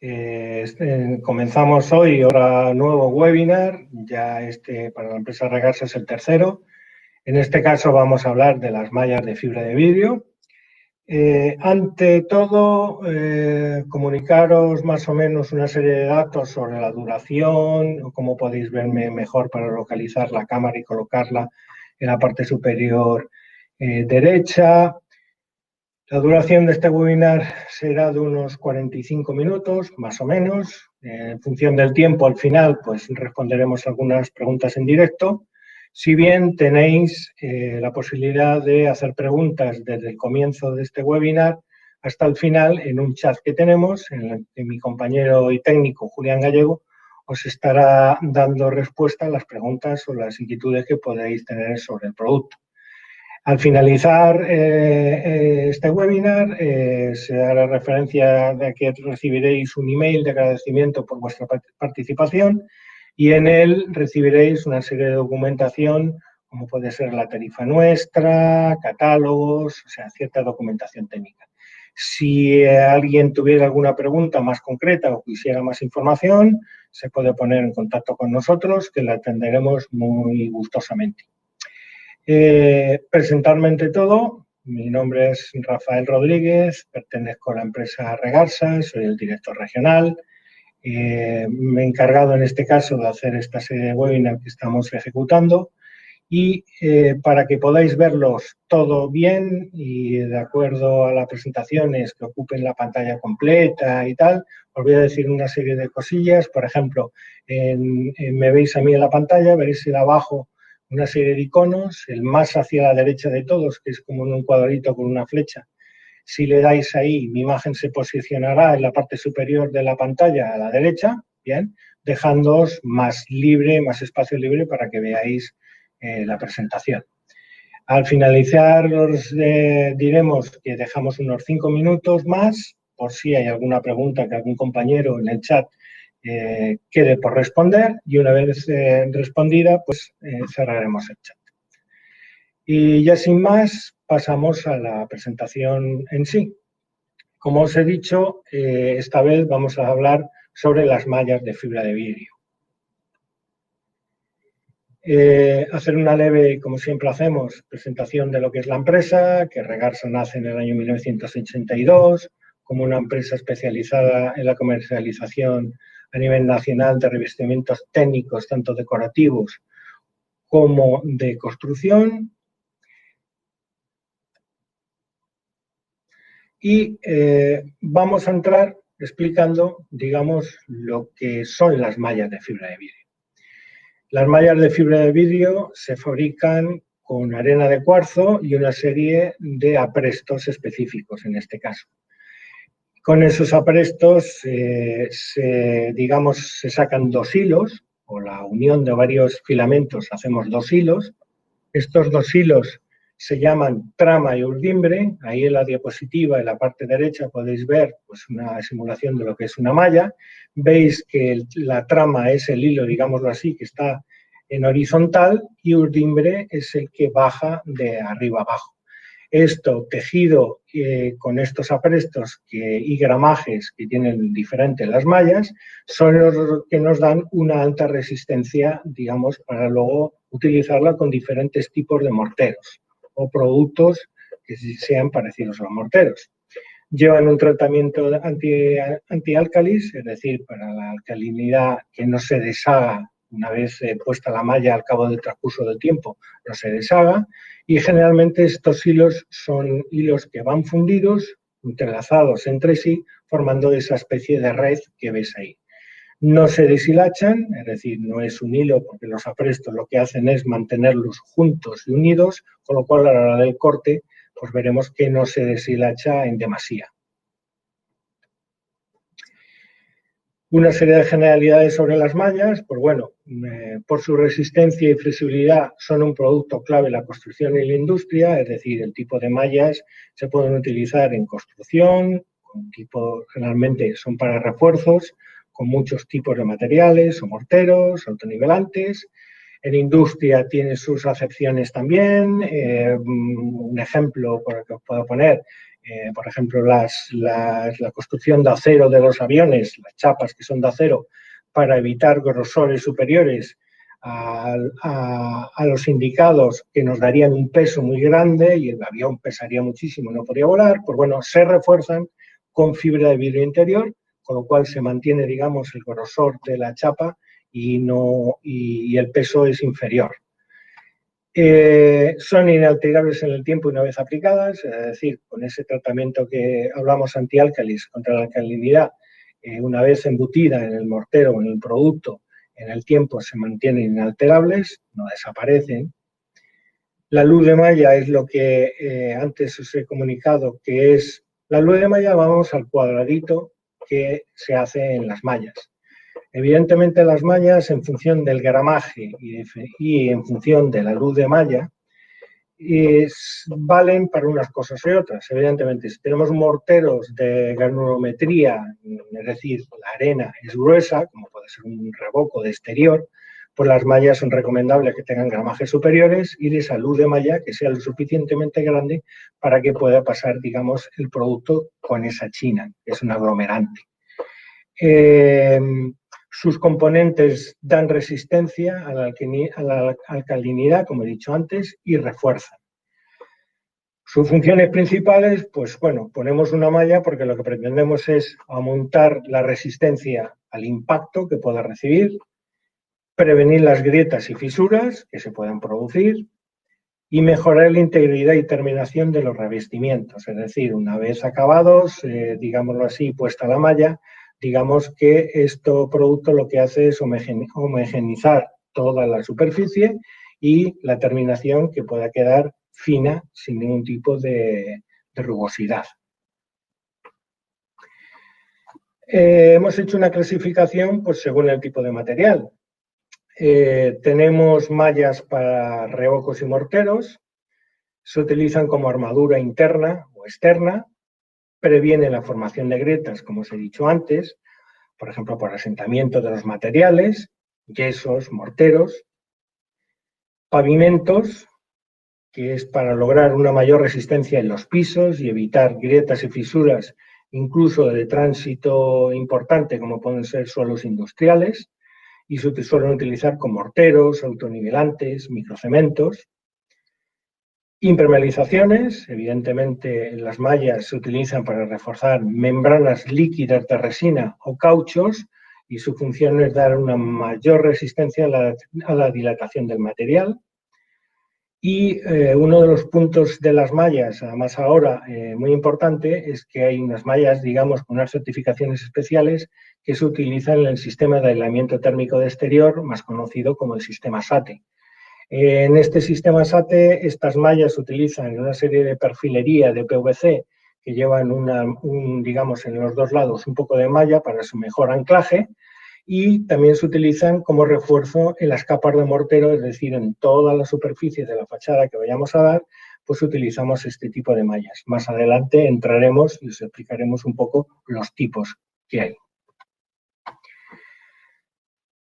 Comenzamos hoy otro nuevo webinar, ya para la empresa Regarsa es el tercero. En este caso vamos a hablar de las mallas de fibra de vidrio. Ante todo, comunicaros más o menos una serie de datos sobre la duración, o cómo podéis verme mejor para localizar la cámara y colocarla en la parte superior derecha. La duración de este webinar será de unos 45 minutos, más o menos. En función del tiempo, al final, pues responderemos algunas preguntas en directo. Si bien tenéis la posibilidad de hacer preguntas desde el comienzo de este webinar hasta el final en un chat que tenemos, en el que mi compañero y técnico, Julián Gallego, os estará dando respuesta a las preguntas o las inquietudes que podéis tener sobre el producto. Al finalizar este webinar, se hará referencia de que recibiréis un email de agradecimiento por vuestra participación y en él recibiréis una serie de documentación, como puede ser la tarifa nuestra, catálogos, o sea, cierta documentación técnica. Si alguien tuviera alguna pregunta más concreta o quisiera más información, se puede poner en contacto con nosotros, que la atenderemos muy gustosamente. Presentarme ante todo, mi nombre es Rafael Rodríguez, pertenezco a la empresa Regarsa, soy el director regional. Me he encargado en este caso de hacer esta serie de webinars que estamos ejecutando y para que podáis verlos todo bien y de acuerdo a las presentaciones que ocupen la pantalla completa y tal, os voy a decir una serie de cosillas. Por ejemplo, me veis a mí en la pantalla, veréis abajo una serie de iconos, el más hacia la derecha de todos, que es como en un cuadrito con una flecha. Si le dais ahí, mi imagen se posicionará en la parte superior de la pantalla a la derecha, bien, dejándoos más espacio libre para que veáis la presentación. Al finalizar os diremos que dejamos unos 5 minutos más, por si hay alguna pregunta que algún compañero en el chat quede por responder, y una vez respondida, pues cerraremos el chat. Y ya sin más, pasamos a la presentación en sí. Como os he dicho, esta vez vamos a hablar sobre las mallas de fibra de vidrio. Hacer una leve, como siempre hacemos, presentación de lo que es la empresa, que Regarsa nace en el año 1982 como una empresa especializada en la comercialización a nivel nacional de revestimientos técnicos, tanto decorativos como de construcción. Y vamos a entrar explicando, digamos, lo que son las mallas de fibra de vidrio. Las mallas de fibra de vidrio se fabrican con arena de cuarzo y una serie de aprestos específicos en este caso. Con esos aprestos, se sacan dos hilos, o la unión de varios filamentos hacemos dos hilos. Estos dos hilos se llaman trama y urdimbre. Ahí en la diapositiva, en la parte derecha, podéis ver pues, una simulación de lo que es una malla. Veis que la trama es el hilo, digámoslo así, que está en horizontal, y urdimbre es el que baja de arriba abajo. Esto tejido con estos aprestos y gramajes que tienen diferentes las mallas son los que nos dan una alta resistencia, digamos, para luego utilizarla con diferentes tipos de morteros o productos que sean parecidos a los morteros. Llevan un tratamiento antiálcalis, es decir, para la alcalinidad, que no se deshaga una vez puesta la malla al cabo del transcurso del tiempo, no se deshaga, y generalmente estos hilos son hilos que van fundidos, entrelazados entre sí, formando esa especie de red que ves ahí. No se deshilachan, es decir, no es un hilo, porque los aprestos lo que hacen es mantenerlos juntos y unidos, con lo cual a la hora del corte pues veremos que no se deshilacha en demasía. Una serie de generalidades sobre las mallas, pues bueno, por su resistencia y flexibilidad son un producto clave en la construcción y la industria, es decir, el tipo de mallas se pueden utilizar en construcción, generalmente son para refuerzos, con muchos tipos de materiales, o morteros, autonivelantes. En industria tiene sus acepciones también. Un ejemplo por el que os puedo poner, por ejemplo, la construcción de acero de los aviones, las chapas que son de acero, para evitar grosores superiores a los indicados, que nos darían un peso muy grande y el avión pesaría muchísimo, no podría volar, pues bueno, se refuerzan con fibra de vidrio interior, con lo cual se mantiene, digamos, el grosor de la chapa y el peso es inferior. Son inalterables en el tiempo una vez aplicadas, es decir, con ese tratamiento que hablamos antiálcalis contra la alcalinidad, una vez embutida en el mortero o en el producto, en el tiempo se mantienen inalterables, no desaparecen. La luz de malla es lo que antes os he comunicado, que es la luz de malla. Vamos al cuadradito que se hace en las mallas. Evidentemente las mallas, en función del gramaje y en función de la luz de malla, valen para unas cosas y otras. Evidentemente, si tenemos morteros de granulometría, es decir, la arena es gruesa, como puede ser un revoco de exterior, pues las mallas son recomendables que tengan gramajes superiores y de esa luz de malla que sea lo suficientemente grande para que pueda pasar, digamos, el producto con esa china, que es un aglomerante. Sus componentes dan resistencia a la alcalinidad, como he dicho antes, y refuerzan. Sus funciones principales, pues bueno, ponemos una malla porque lo que pretendemos es aumentar la resistencia al impacto que pueda recibir, prevenir las grietas y fisuras que se puedan producir y mejorar la integridad y terminación de los revestimientos. Es decir, una vez acabados, digámoslo así, puesta la malla, digamos que este producto lo que hace es homogeneizar toda la superficie y la terminación que pueda quedar fina sin ningún tipo de rugosidad. Hemos hecho una clasificación pues, según el tipo de material. Tenemos mallas para revocos y morteros, se utilizan como armadura interna o externa, previene la formación de grietas, como os he dicho antes, por ejemplo, por asentamiento de los materiales, yesos, morteros, pavimentos, que es para lograr una mayor resistencia en los pisos y evitar grietas y fisuras, incluso de tránsito importante, como pueden ser suelos industriales, y se suelen utilizar con morteros, autonivelantes, microcementos. Impermeabilizaciones, evidentemente las mallas se utilizan para reforzar membranas líquidas de resina o cauchos y su función es dar una mayor resistencia a la dilatación del material. Y uno de los puntos de las mallas, además ahora muy importante, es que hay unas mallas, digamos, con unas certificaciones especiales que se utilizan en el sistema de aislamiento térmico de exterior, más conocido como el sistema SATE. En este sistema SATE, estas mallas se utilizan en una serie de perfilería de PVC que llevan digamos, en los dos lados un poco de malla para su mejor anclaje y también se utilizan como refuerzo en las capas de mortero, es decir, en toda la superficie de la fachada que vayamos a dar, pues utilizamos este tipo de mallas. Más adelante entraremos y os explicaremos un poco los tipos que hay.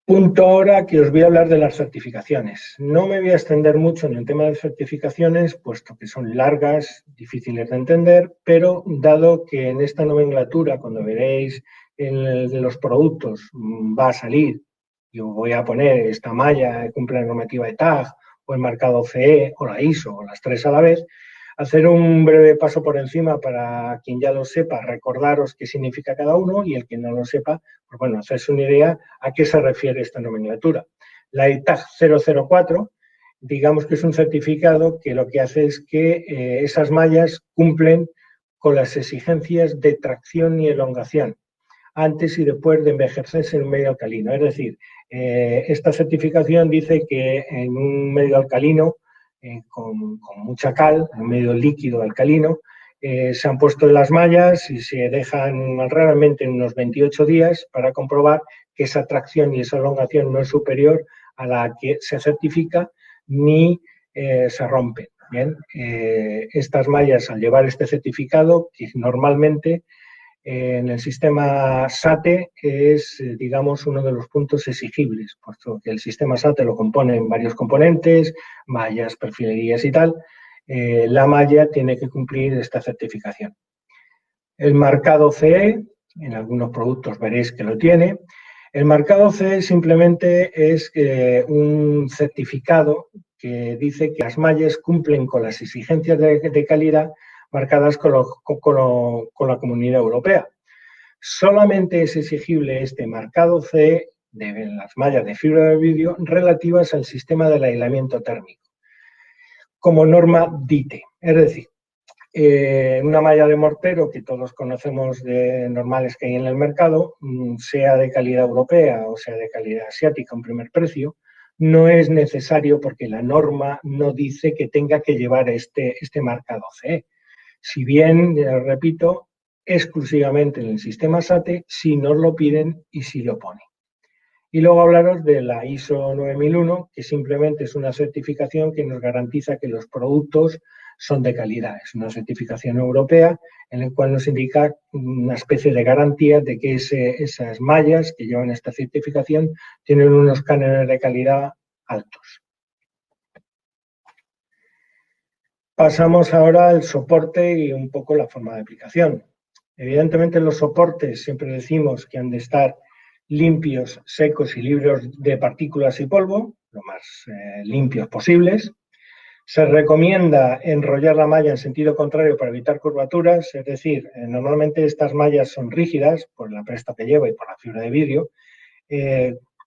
Punto ahora que os voy a hablar de las certificaciones. No me voy a extender mucho en el tema de certificaciones, puesto que son largas, difíciles de entender, pero dado que en esta nomenclatura, cuando veréis los productos, va a salir y os voy a poner esta malla, cumple la normativa de TAG, o el marcado CE, o la ISO, o las tres a la vez, hacer un breve paso por encima para quien ya lo sepa, recordaros qué significa cada uno y el que no lo sepa, pues bueno, hacerse una idea a qué se refiere esta nomenclatura. La ETAG 004, digamos que es un certificado que lo que hace es que esas mallas cumplen con las exigencias de tracción y elongación antes y después de envejecerse en un medio alcalino. Es decir, esta certificación dice que en un medio alcalino con mucha cal, en un medio líquido alcalino, se han puesto en las mallas y se dejan raramente en unos 28 días para comprobar que esa tracción y esa elongación no es superior a la que se certifica ni se rompe. Bien, estas mallas, al llevar este certificado, que normalmente en el sistema SATE es, digamos, uno de los puntos exigibles, puesto que el sistema SATE lo componen varios componentes, mallas, perfilerías y tal. La malla tiene que cumplir esta certificación. El marcado CE, en algunos productos veréis que lo tiene. El marcado CE simplemente es un certificado que dice que las mallas cumplen con las exigencias de calidad marcadas con la Comunidad Europea. Solamente es exigible este marcado CE de las mallas de fibra de vidrio relativas al sistema del aislamiento térmico, como norma DITE. Es decir, una malla de mortero que todos conocemos de normales que hay en el mercado, sea de calidad europea o sea de calidad asiática, un primer precio, no es necesario porque la norma no dice que tenga que llevar este marcado CE. Si bien, repito, exclusivamente en el sistema SATE, si nos lo piden y si lo pone. Y luego hablaros de la ISO 9001, que simplemente es una certificación que nos garantiza que los productos son de calidad. Es una certificación europea en la cual nos indica una especie de garantía de que esas mallas que llevan esta certificación tienen unos cánones de calidad altos. Pasamos ahora al soporte y un poco la forma de aplicación. Evidentemente los soportes siempre decimos que han de estar limpios, secos y libres de partículas y polvo, lo más limpios posibles. Se recomienda enrollar la malla en sentido contrario para evitar curvaturas, es decir, normalmente estas mallas son rígidas por el apresto que lleva y por la fibra de vidrio,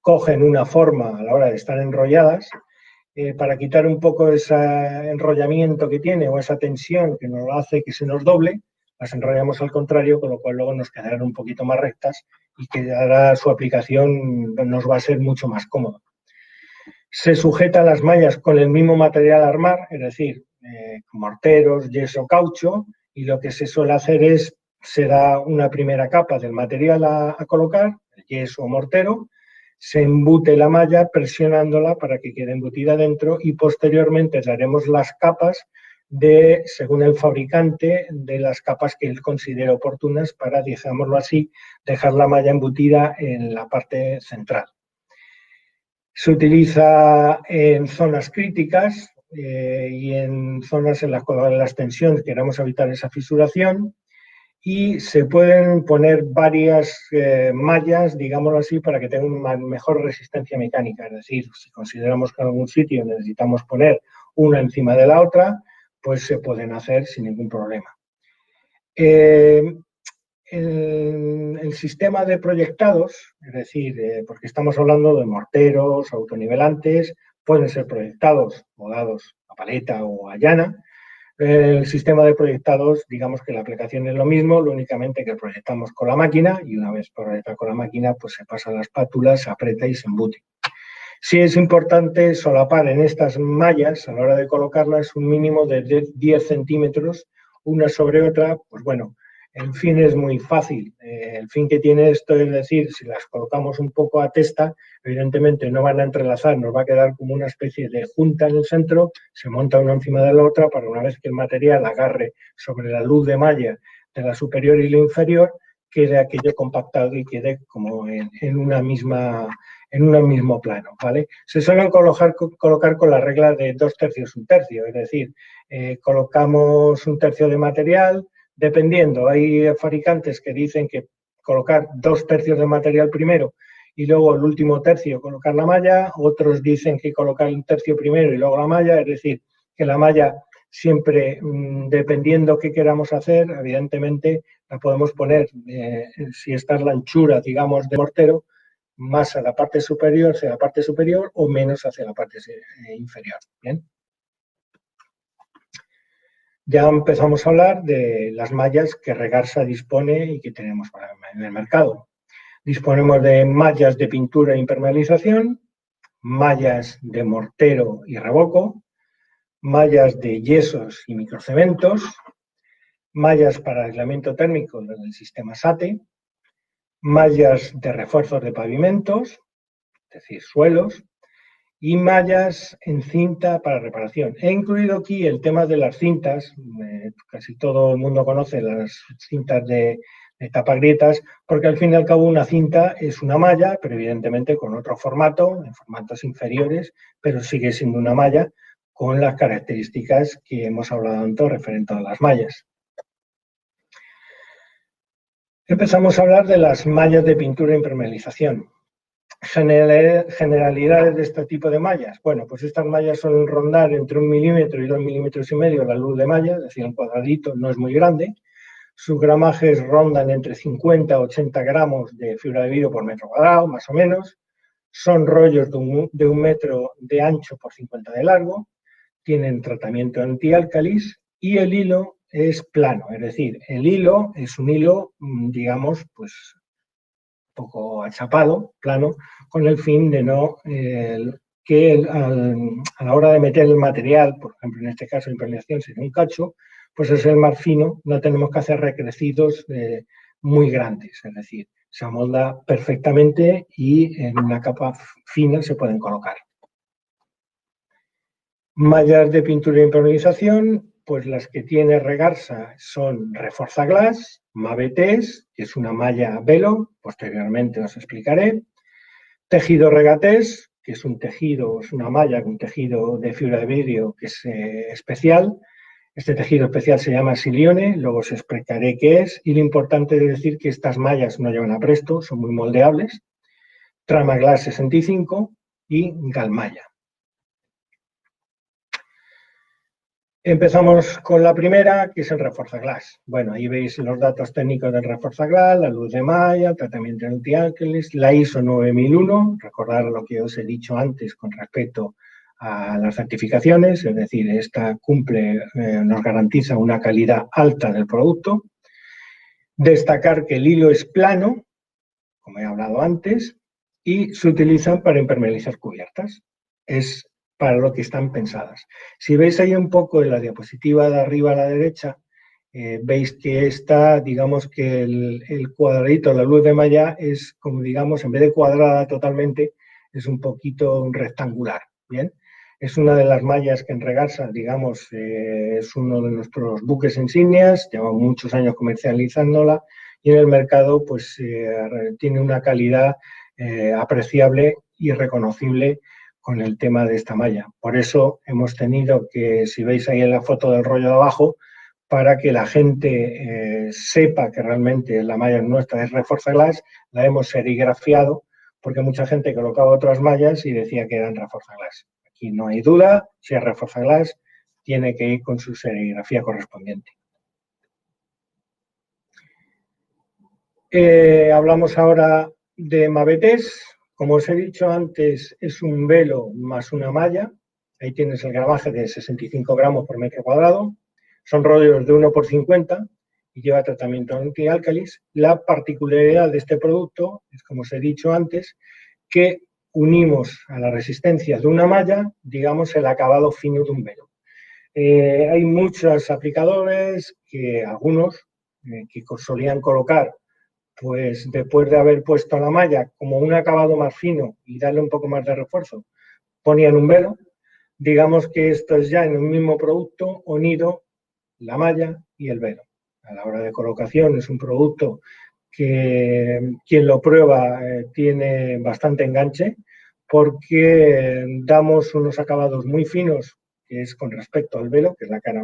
cogen una forma a la hora de estar enrolladas. Para quitar un poco ese enrollamiento que tiene o esa tensión que nos hace que se nos doble, las enrollamos al contrario, con lo cual luego nos quedarán un poquito más rectas y que ahora su aplicación nos va a ser mucho más cómoda. Se sujeta las mallas con el mismo material a armar, es decir, morteros, yeso, caucho, y lo que se suele hacer es, se da una primera capa del material a colocar, el yeso o mortero, se embute la malla presionándola para que quede embutida dentro y posteriormente daremos las capas según el fabricante, de las capas que él considere oportunas para, digámoslo así, dejar la malla embutida en la parte central. Se utiliza en zonas críticas y en zonas en las cuales las tensiones queramos evitar esa fisuración, y se pueden poner varias mallas, digámoslo así, para que tengan una mejor resistencia mecánica. Es decir, si consideramos que en algún sitio necesitamos poner una encima de la otra, pues se pueden hacer sin ningún problema. El sistema de proyectados, es decir, porque estamos hablando de morteros, autonivelantes, pueden ser proyectados o dados a paleta o a llana. El sistema de proyectados, digamos que la aplicación es lo mismo, lo únicamente que proyectamos con la máquina y una vez proyectado con la máquina, pues se pasa a la espátula, se aprieta y se embute. Sí es importante solapar en estas mallas, a la hora de colocarlas, un mínimo de 10 centímetros una sobre otra. Pues bueno, el fin es muy fácil. El fin que tiene esto es decir, si las colocamos un poco a testa, evidentemente no van a entrelazar, nos va a quedar como una especie de junta en el centro, se monta una encima de la otra para una vez que el material agarre sobre la luz de malla de la superior y la inferior, quede aquello compactado y quede como en un mismo plano, ¿vale? Se suelen colocar con la regla de 2 tercios, 1 tercio, es decir, colocamos 1 tercio de material, dependiendo, hay fabricantes que dicen que colocar 2 tercios de material primero y luego el último tercio colocar la malla, otros dicen que colocar 1 tercio primero y luego la malla, es decir, que la malla siempre, dependiendo qué queramos hacer, evidentemente la podemos poner, si esta es la anchura, digamos, de mortero, más a la parte superior hacia la parte superior o menos hacia la parte inferior. ¿Bien? Ya empezamos a hablar de las mallas que Regarsa dispone y que tenemos en el mercado. Disponemos de mallas de pintura e impermeabilización, mallas de mortero y revoco, mallas de yesos y microcementos, mallas para aislamiento térmico del sistema SATE, mallas de refuerzos de pavimentos, es decir, suelos, y mallas en cinta para reparación. He incluido aquí el tema de las cintas, casi todo el mundo conoce las cintas de tapagrietas, porque al fin y al cabo una cinta es una malla, pero evidentemente con otro formato, en formatos inferiores, pero sigue siendo una malla con las características que hemos hablado antes referente a las mallas. Empezamos a hablar de las mallas de pintura e impermeabilización. Generalidades de este tipo de mallas. Bueno, pues estas mallas suelen rondar entre 1 milímetro y 2,5 milímetros la luz de malla, es decir, el cuadradito no es muy grande. Sus gramajes rondan entre 50 a 80 gramos de fibra de vidrio por metro cuadrado, más o menos. Son rollos de 1 metro de ancho por 50 de largo. Tienen tratamiento antiálcalis y el hilo es plano, es decir, el hilo es un hilo, digamos, pues un poco achapado, plano, con el fin de no que a la hora de meter el material, por ejemplo, en este caso la impregnación sería un cacho, pues es el más fino, no tenemos que hacer recrecidos muy grandes, es decir, se amolda perfectamente y en una capa fina se pueden colocar. Mallas de pintura e impermeabilización, pues las que tiene Regarsa son Reforza Glass, Mavetés, que es una malla velo, posteriormente os explicaré, tejido Regatés, que es un tejido, es una malla con tejido de fibra de vidrio que es especial. Este tejido especial se llama Silione, luego os explicaré qué es, y lo importante es decir que estas mallas no llevan apresto, son muy moldeables. Tramaglass 65 y Galmalla. Empezamos con la primera, que es el Reforza Glass. Bueno, ahí veis los datos técnicos del Reforza Glass, la luz de malla, el tratamiento antiálcalis, la ISO 9001, recordar lo que os he dicho antes con respecto a las certificaciones, es decir, esta cumple, nos garantiza una calidad alta del producto. Destacar que el hilo es plano, como he hablado antes, y se utilizan para impermeabilizar cubiertas. Es para lo que están pensadas. Si veis ahí un poco en la diapositiva de arriba a la derecha, veis que está, digamos que el cuadradito, la luz de malla es como, digamos, en vez de cuadrada totalmente, es un poquito rectangular, ¿bien? Es una de las mallas que en Regarsa, digamos, es uno de nuestros buques insignias, llevamos muchos años comercializándola y en el mercado pues tiene una calidad apreciable y reconocible con el tema de esta malla. Por eso hemos tenido que, si veis ahí en la foto del rollo de abajo, para que la gente sepa que realmente la malla nuestra es Reforza Glass, la hemos serigrafiado, porque mucha gente colocaba otras mallas y decía que eran Reforza Glass. Aquí no hay duda, si es Reforza Glass, tiene que ir con su serigrafía correspondiente. Hablamos ahora de Mavetés. Como os he dicho antes, es un velo más una malla. Ahí tienes el gramaje de 65 gramos por metro cuadrado. Son rollos de 1 por 50 y lleva tratamiento antiálcalis. La particularidad de este producto es, como os he dicho antes, que unimos a la resistencia de una malla, digamos, el acabado fino de un velo. Hay muchos aplicadores, que algunos que solían colocar, pues después de haber puesto la malla como un acabado más fino y darle un poco más de refuerzo, ponían un velo. Digamos que esto es ya en un mismo producto unido la malla y el velo. A la hora de colocación es un producto que quien lo prueba tiene bastante enganche porque damos unos acabados muy finos, que es con respecto al velo, que es la cara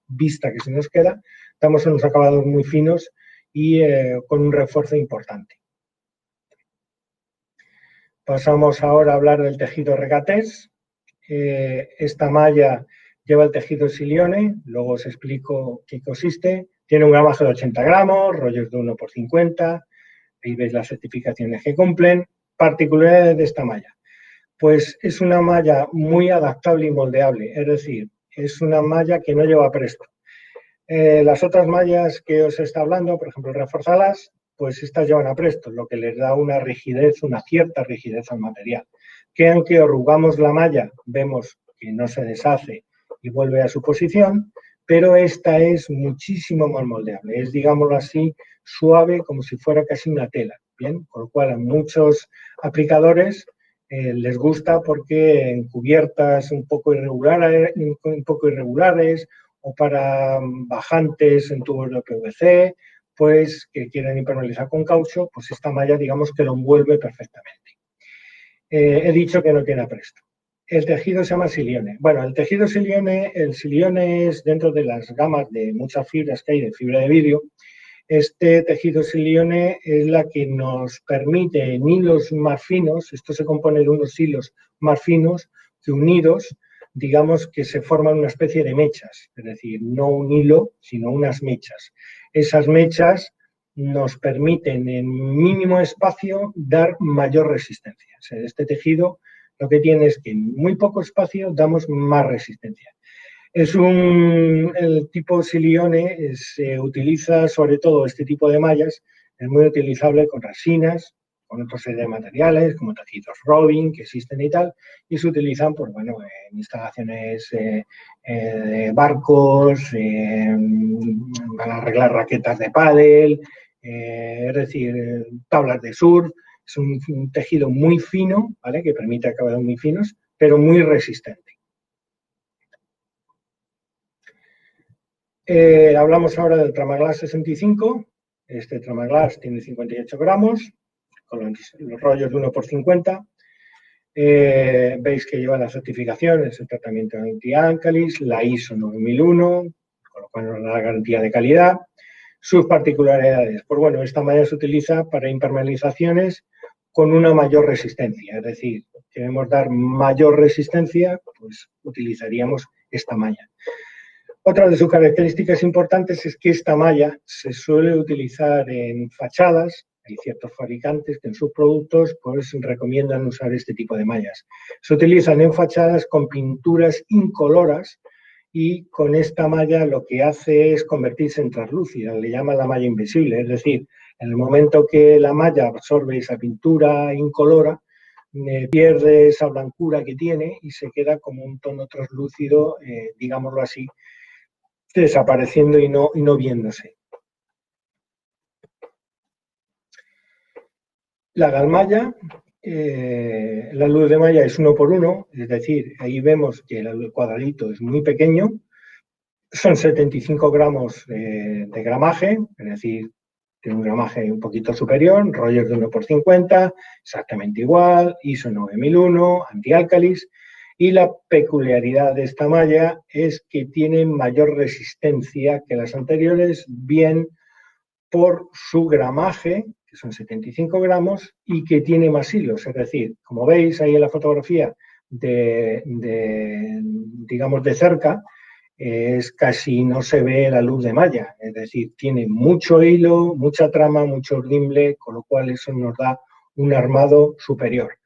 vista que se nos queda, damos unos acabados muy finos y con un refuerzo importante. Pasamos ahora a hablar del tejido Regatés. Esta malla lleva el tejido Silione, luego os explico qué consiste. Tiene un gramaje de 80 gramos, rollos de 1 por 50, ahí veis las certificaciones que cumplen. Particularidades de esta malla. Pues es una malla muy adaptable y moldeable, es decir, es una malla que no lleva presto. Las otras mallas que os está hablando, por ejemplo, Reforza Glass, pues estas llevan apresto, lo que les da una rigidez, una cierta rigidez al material. Que aunque arrugamos la malla, vemos que no se deshace y vuelve a su posición, pero esta es muchísimo más moldeable, es, digámoslo así, suave como si fuera casi una tela, ¿bien? Con lo cual a muchos aplicadores les gusta porque en cubiertas un poco irregulares o para bajantes en tubos de PVC, pues que quieren impermeabilizar con caucho, pues esta malla digamos que lo envuelve perfectamente. He dicho que no tiene apresto. El tejido se llama Silione. Bueno, el tejido Silione, el Silione es dentro de las gamas de muchas fibras que hay de fibra de vidrio, Este tejido silione es la que nos permite en hilos más finos, esto se compone de unos hilos más finos que unidos, digamos que se forman una especie de mechas, es decir, no un hilo, sino unas mechas. Esas mechas nos permiten en mínimo espacio dar mayor resistencia. O sea, este tejido lo que tiene es que en muy poco espacio damos más resistencia. El tipo silione se utiliza sobre todo este tipo de mallas, es muy utilizable con resinas, con otra serie de materiales como tejidos Robin que existen y tal, y se utilizan pues, bueno, en instalaciones de barcos, para arreglar raquetas de pádel, es decir, tablas de surf. Es un tejido muy fino, ¿vale? Que permite acabados muy finos, pero muy resistente. Hablamos ahora del Tramaglass 65. Este Tramaglass tiene 58 gramos, con los rollos de 1×50. Veis que lleva la certificación, es el tratamiento anti-álcalis, la ISO 9001, con lo cual nos da la garantía de calidad. Sus particularidades, pues bueno, esta malla se utiliza para impermeabilizaciones con una mayor resistencia, es decir, queremos dar mayor resistencia, pues utilizaríamos esta malla. Otra de sus características importantes es que esta malla se suele utilizar en fachadas. Hay ciertos fabricantes que en sus productos pues, recomiendan usar este tipo de mallas. Se utilizan en fachadas con pinturas incoloras y con esta malla lo que hace es convertirse en translúcida, le llaman la malla invisible, es decir, en el momento que la malla absorbe esa pintura incolora, pierde esa blancura que tiene y se queda como un tono translúcido, digámoslo así, desapareciendo y no viéndose. La galmalla, la luz de malla es 1×1, es decir, ahí vemos que el cuadradito es muy pequeño, son 75 gramos de gramaje, es decir, tiene un gramaje un poquito superior, rollos de 1×50, exactamente igual, ISO 9001, antiálcalis, y la peculiaridad de esta malla es que tiene mayor resistencia que las anteriores, bien por su gramaje, que son 75 gramos, y que tiene más hilos. Es decir, como veis ahí en la fotografía digamos, de cerca, es casi no se ve la luz de malla. Es decir, tiene mucho hilo, mucha trama, mucho urdimbre, con lo cual eso nos da un armado superior.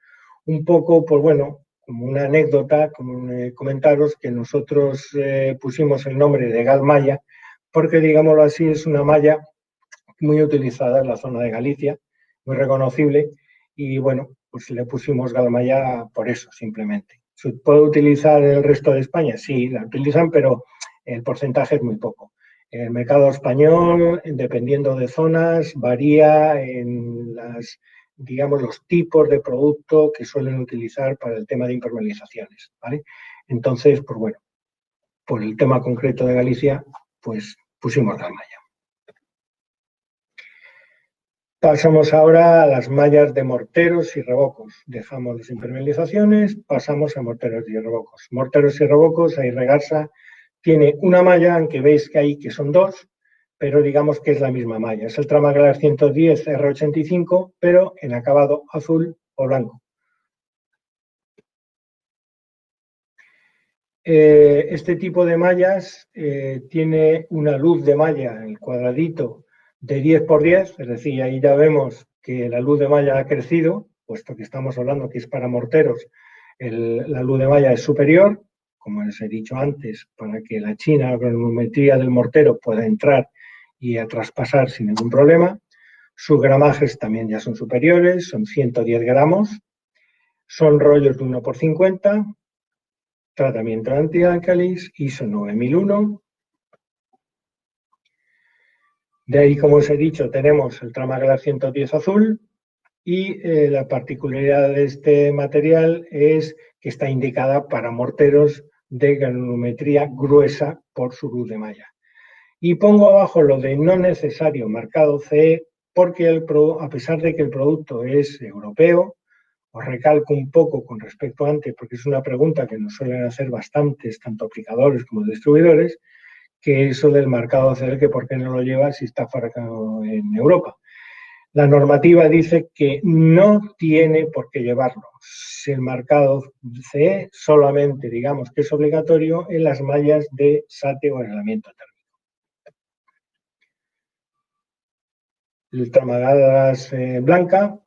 Un poco, pues bueno, como una anécdota, como comentaros que nosotros pusimos el nombre de galmalla, porque digámoslo así, es una malla muy utilizada en la zona de Galicia, muy reconocible, y bueno, pues le pusimos galmalla por eso, simplemente. ¿Se puede utilizar en el resto de España? Sí, la utilizan, pero el porcentaje es muy poco. El mercado español, dependiendo de zonas, varía en las, digamos, los tipos de producto que suelen utilizar para el tema de impermeabilizaciones, ¿vale? Entonces, pues bueno, por el tema concreto de Galicia, pues pusimos galmalla. Pasamos ahora a las mallas de morteros y revocos. Dejamos las impermeabilizaciones, pasamos a morteros y revocos. Morteros y revocos, ahí Regarsa tiene una malla, aunque veis que hay que son dos, pero digamos que es la misma malla. Es el Tramaglass 110 R85, pero en acabado azul o blanco. Este tipo de mallas tiene una luz de malla, el cuadradito, de 10×10, es decir, ahí ya vemos que la luz de malla ha crecido, puesto que estamos hablando que es para morteros, la luz de malla es superior, como les he dicho antes, para que la china, la granulometría del mortero pueda entrar y a traspasar sin ningún problema. Sus gramajes también ya son superiores, son 110 gramos, son rollos de 1×50, tratamiento antiálcalis, ISO 9001. De ahí, como os he dicho, tenemos el Tramaglass 110 azul y la particularidad de este material es que está indicada para morteros de granulometría gruesa por su luz de malla. Y pongo abajo lo de no necesario marcado CE porque a pesar de que el producto es europeo, os recalco un poco con respecto a antes, porque es una pregunta que nos suelen hacer bastantes, tanto aplicadores como distribuidores, que eso del marcado CE, que por qué no lo lleva si está fabricado en Europa. La normativa dice que no tiene por qué llevarlo. Si el marcado CE solamente, digamos que es obligatorio en las mallas de SATE o aislamiento térmico. El tramagas blanca,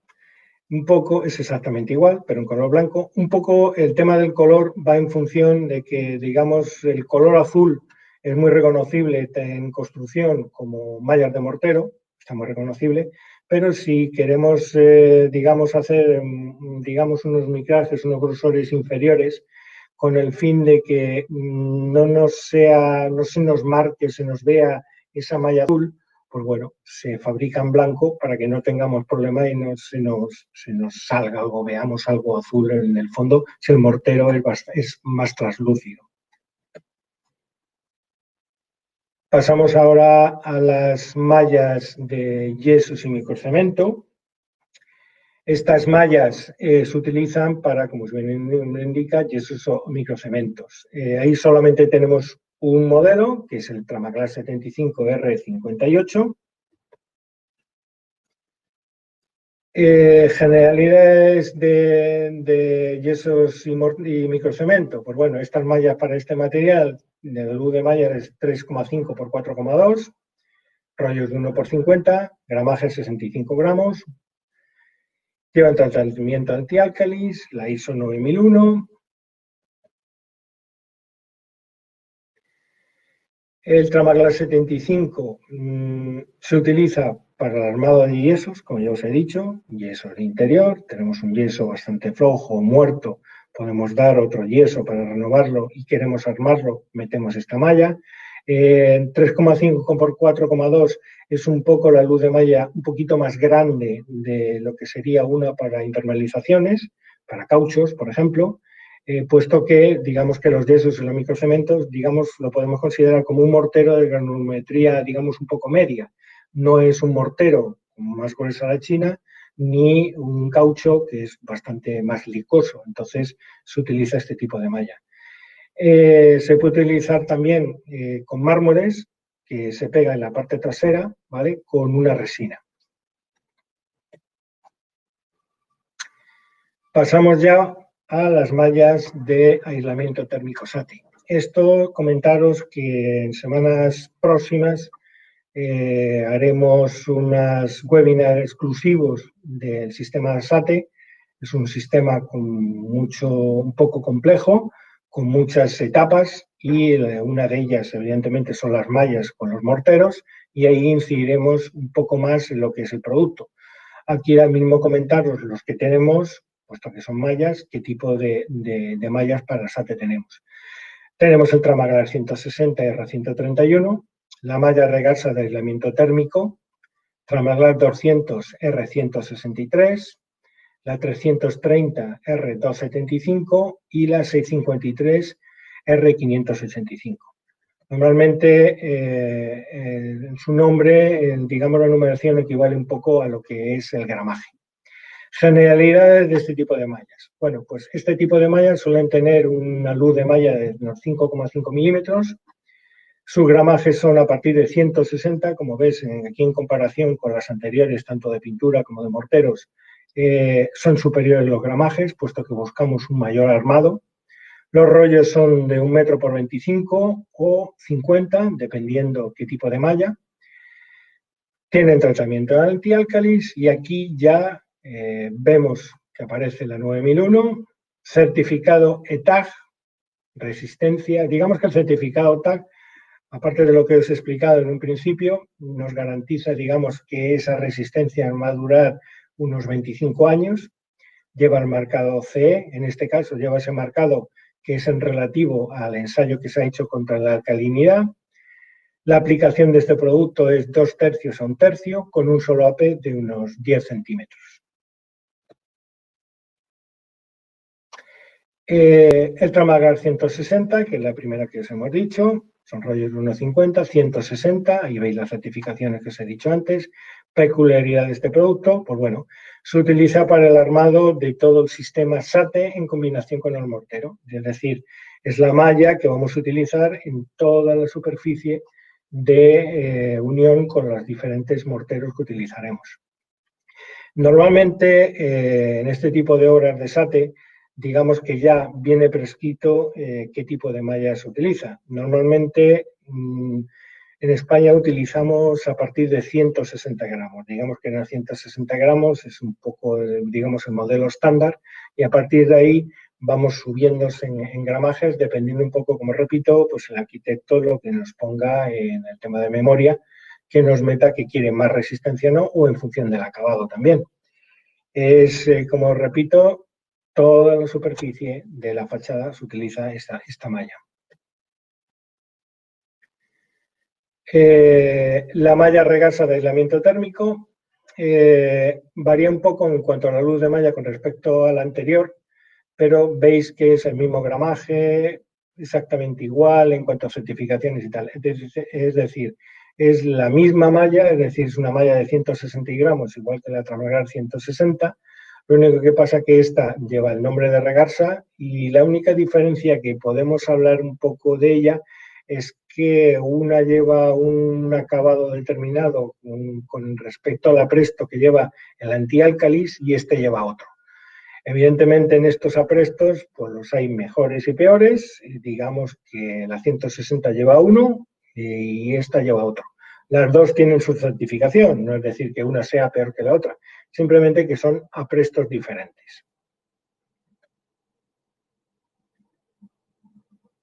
un poco, es exactamente igual, pero en color blanco. Un poco el tema del color va en función de que, digamos, el color azul es muy reconocible en construcción como mallas de mortero, está muy reconocible, pero si queremos, digamos, hacer, digamos, unos micrajes, unos grosores inferiores, con el fin de que no se nos marque, se nos vea esa malla azul, pues bueno, se fabrica en blanco para que no tengamos problema y no se nos salga algo, veamos algo azul en el fondo, si el mortero es más translúcido. Pasamos ahora a las mallas de yesos y microcemento. Estas mallas se utilizan para, como su nombre indica, yesos o microcementos. Ahí solamente tenemos un modelo, que es el Tramaglass 75R58. Generalidades de yesos y microcemento. Pues bueno, estas mallas para este material, de luz de malla es 3,5 por 4,2, rollos de 1 por 50, gramaje 65 gramos. Llevan tratamiento antiálcalis, la ISO 9001. El Tramaglass 75 se utiliza para el armado de yesos, como ya os he dicho, yeso de interior. Tenemos un yeso bastante flojo, muerto, podemos dar otro yeso para renovarlo y queremos armarlo, metemos esta malla. 3,5 por 4,2 es un poco la luz de malla un poquito más grande de lo que sería una para internalizaciones, para cauchos, por ejemplo. Puesto que, digamos que los yesos y los microcementos, digamos, lo podemos considerar como un mortero de granulometría, digamos, un poco media. No es un mortero más grueso a la china, ni un caucho que es bastante más licoso. Entonces, se utiliza este tipo de malla. Se puede utilizar también con mármoles, que se pega en la parte trasera, ¿vale? Con una resina. Pasamos ya a las mallas de aislamiento térmico SATE. Esto, comentaros que en semanas próximas haremos unos webinars exclusivos del sistema SATE. Es un sistema un poco complejo, con muchas etapas, y una de ellas, evidentemente, son las mallas con los morteros, y ahí incidiremos un poco más en lo que es el producto. Aquí ahora mismo comentaros los que tenemos, puesto que son mallas, qué tipo de mallas para SATE tenemos. Tenemos el Tramaglass 160 R131, la malla regarsa de aislamiento térmico, Tramaglass 200 R163, la 330 R275 y la 653 R585. Normalmente su nombre, digamos la numeración, equivale un poco a lo que es el gramaje. Generalidades de este tipo de mallas. Bueno, pues este tipo de mallas suelen tener una luz de malla de unos 5,5 milímetros. Sus gramajes son a partir de 160, como ves aquí en comparación con las anteriores, tanto de pintura como de morteros, son superiores los gramajes, puesto que buscamos un mayor armado. Los rollos son de 1 metro por 25 o 50, dependiendo qué tipo de malla. Tienen tratamiento antiálcalis y aquí ya vemos que aparece la 9001, certificado ETAG, resistencia. Digamos que el certificado TAG, aparte de lo que os he explicado en un principio, nos garantiza, digamos, que esa resistencia va a durar unos 25 años. Lleva el marcado CE, en este caso lleva ese marcado que es en relativo al ensayo que se ha hecho contra la alcalinidad. La aplicación de este producto es 2/3 a 1/3 con un solo AP de unos 10 centímetros. El Tramaglass 160, que es la primera que os hemos dicho, son rollos de 1,50, 160, ahí veis las certificaciones que os he dicho antes. Peculiaridad de este producto, pues bueno, se utiliza para el armado de todo el sistema SATE en combinación con el mortero. Es decir, Es la malla que vamos a utilizar en toda la superficie de unión con los diferentes morteros que utilizaremos. Normalmente, en este tipo de obras de SATE, digamos que ya viene prescrito qué tipo de malla se utiliza. Normalmente, en España utilizamos a partir de 160 gramos. Digamos que en 160 gramos es un poco, digamos, el modelo estándar, y a partir de ahí vamos subiéndose en gramajes, dependiendo un poco, como repito, pues el arquitecto lo que nos ponga en el tema de memoria, que nos meta que quiere más resistencia o no, o en función del acabado también. Es, como repito, toda la superficie de la fachada se utiliza esta malla. La malla regasa de aislamiento térmico varía un poco en cuanto a la luz de malla con respecto a la anterior, pero veis que es el mismo gramaje, exactamente igual en cuanto a certificaciones y tal. Es decir, es la misma malla, es decir, es una malla de 160 gramos, igual que la Tramagar 160. Lo único que pasa es que esta lleva el nombre de Regarsa, y la única diferencia que podemos hablar un poco de ella es que una lleva un acabado determinado con respecto al apresto que lleva el antiálcalis, y este lleva otro. Evidentemente, en estos aprestos pues los hay mejores y peores. Digamos que la 160 lleva uno y esta lleva otro. Las dos tienen su certificación, no es decir que una sea peor que la otra, simplemente que son aprestos diferentes.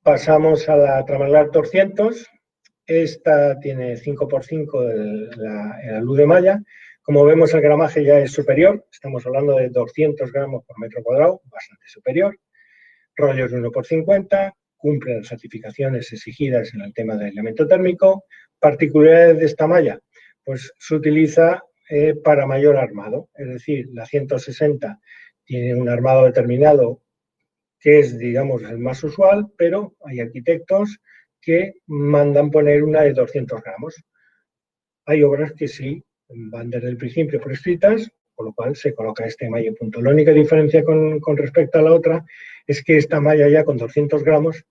Pasamos a la Tramagar 200. Esta tiene 5x5 la luz de malla. Como vemos, el gramaje ya es superior. Estamos hablando de 200 gramos por metro cuadrado, bastante superior. Rollos de 1x50, cumple las certificaciones exigidas en el tema de aislamiento térmico. Particularidades de esta malla, pues se utiliza para mayor armado, es decir, la 160 tiene un armado determinado que es, digamos, el más usual, pero hay arquitectos que mandan poner una de 200 gramos. Hay obras que sí van desde el principio prescritas, con lo cual se coloca este malla punto. La única diferencia con respecto a la otra es que esta malla ya con 200 gramos,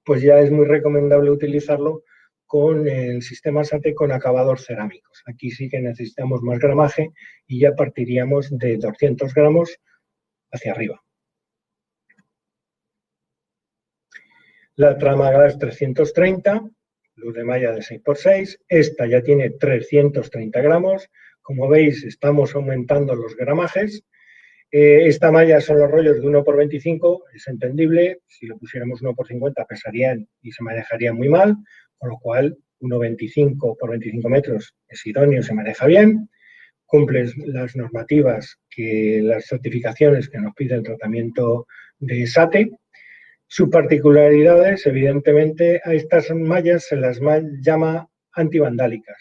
pues ya es muy recomendable utilizarlo con el sistema SATE con acabados cerámicos. Aquí sí que necesitamos más gramaje y ya partiríamos de 200 gramos hacia arriba. La Tramagar es 330, luz de malla de 6x6. Esta ya tiene 330 gramos. Como veis, estamos aumentando los gramajes. Esta malla son los rollos de 1x25, es entendible. Si lo pusiéramos 1x50 pesarían y se manejaría muy mal, con lo cual 1,25 por 25 metros es idóneo, se maneja bien, cumple las normativas, las certificaciones que nos pide el tratamiento de SATE. Sus particularidades, evidentemente, a estas mallas se las llama antivandálicas.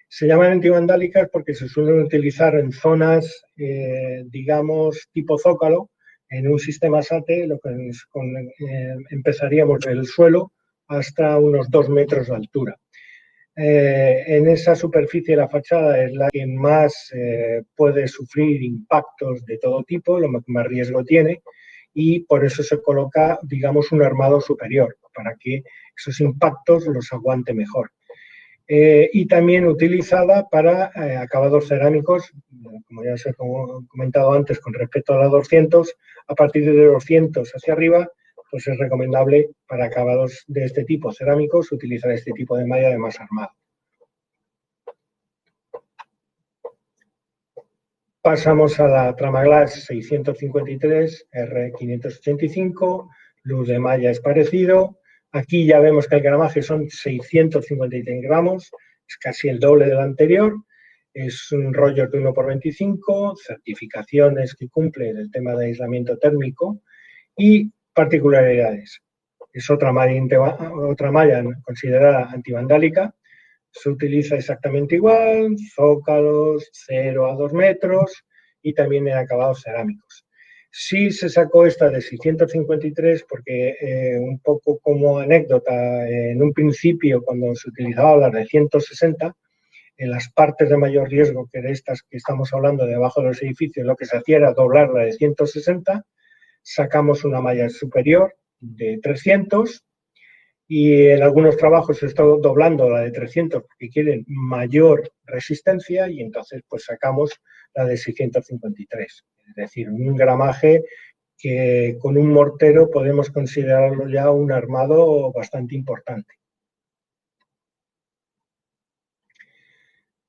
Se llaman antivandálicas porque se suelen utilizar en zonas, digamos, tipo zócalo, en un sistema SATE, lo que empezaríamos del suelo hasta unos 2 metros de altura. En esa superficie la fachada es la que más puede sufrir impactos de todo tipo, lo que más riesgo tiene, y por eso se coloca, digamos, un armado superior, para que esos impactos los aguante mejor. Y también utilizada para acabados cerámicos, como ya os he comentado antes con respecto a la 200, a partir de 200 hacia arriba, pues es recomendable para acabados de este tipo cerámicos utilizar este tipo de malla de más armado. Pasamos a la Tramaglass 653 R585, luz de malla es parecido. Aquí ya vemos que el gramaje son 653 gramos, es casi el doble del anterior. Es un rollo de 1x25, certificaciones que cumple el tema de aislamiento térmico y particularidades. Es otra malla considerada antivandálica. Se utiliza exactamente igual, zócalos 0 a 2 metros y también en acabados cerámicos. Sí se sacó esta de 653 porque, un poco como anécdota, en un principio cuando se utilizaba la de 160, en las partes de mayor riesgo, que de estas que estamos hablando debajo de los edificios, lo que se hacía era doblar la de 160, sacamos una malla superior de 300 y en algunos trabajos se está doblando la de 300 porque quieren mayor resistencia y entonces pues sacamos la de 653. Es decir, un gramaje que con un mortero podemos considerarlo ya un armado bastante importante.